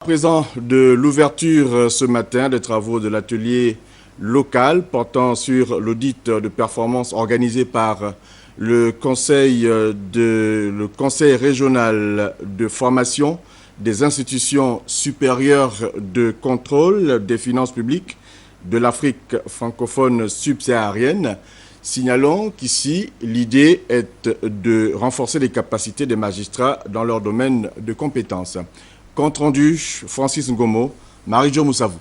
Présent de l'ouverture ce matin des travaux de l'atelier local portant sur l'audit de performance organisé par le conseil régional de formation des institutions supérieures de contrôle des finances publiques de l'Afrique francophone subsaharienne. Signalons qu'ici, l'idée est de renforcer les capacités des magistrats dans leur domaine de compétences. Compte rendu, Francis Ngomo, Marie-Jo Moussavou.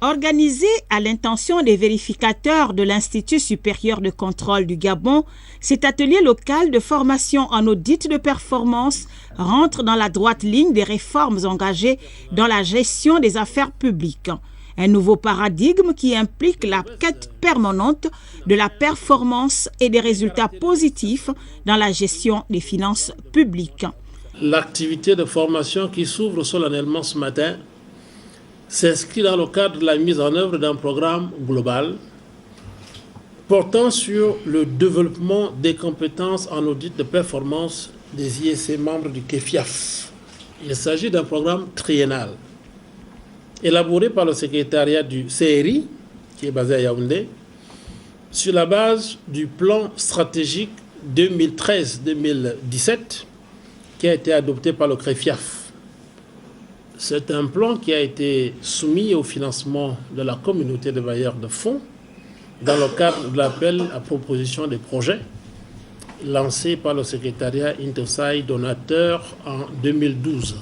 Organisé à l'intention des vérificateurs de l'Institut supérieur de contrôle du Gabon, cet atelier local de formation en audit de performance rentre dans la droite ligne des réformes engagées dans la gestion des affaires publiques. Un nouveau paradigme qui implique la quête permanente de la performance et des résultats positifs dans la gestion des finances publiques. L'activité de formation qui s'ouvre solennellement ce matin s'inscrit dans le cadre de la mise en œuvre d'un programme global portant sur le développement des compétences en audit de performance des IEC membres du KEFIAF. Il s'agit d'un programme triennal élaboré par le secrétariat du CRI, qui est basé à Yaoundé, sur la base du plan stratégique 2013-2017 qui a été adopté par le KEFIAF. C'est un plan qui a été soumis au financement de la communauté de bailleurs de fonds dans le cadre de l'appel à proposition des projets lancé par le secrétariat Intosai donateur en 2012.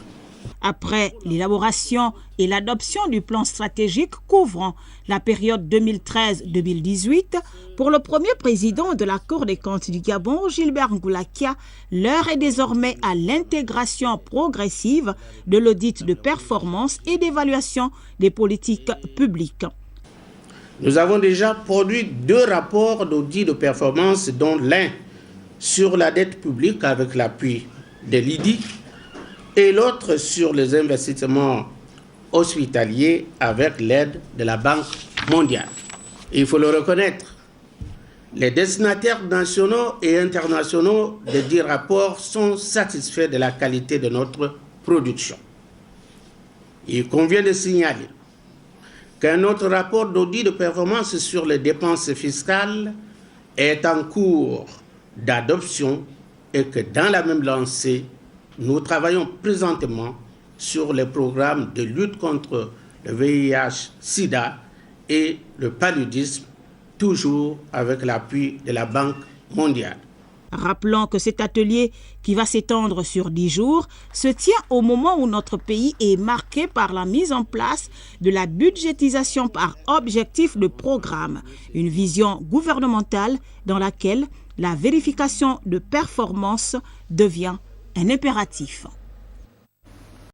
Après l'élaboration et l'adoption du plan stratégique couvrant la période 2013-2018, pour le premier président de la Cour des comptes du Gabon, Gilbert Ngoulakia, l'heure est désormais à l'intégration progressive de l'audit de performance et d'évaluation des politiques publiques. Nous avons déjà produit 2 rapports d'audit de performance, dont l'un sur la dette publique avec l'appui de l'IDI, et l'autre sur les investissements hospitaliers avec l'aide de la Banque mondiale. Il faut le reconnaître, les destinataires nationaux et internationaux des 10 rapports sont satisfaits de la qualité de notre production. Il convient de signaler qu'un autre rapport d'audit de performance sur les dépenses fiscales est en cours d'adoption et que dans la même lancée, nous travaillons présentement sur les programmes de lutte contre le VIH-Sida et le paludisme, toujours avec l'appui de la Banque mondiale. Rappelons que cet atelier, qui va s'étendre sur 10 jours, se tient au moment où notre pays est marqué par la mise en place de la budgétisation par objectif de programme, une vision gouvernementale dans laquelle la vérification de performance devient un impératif.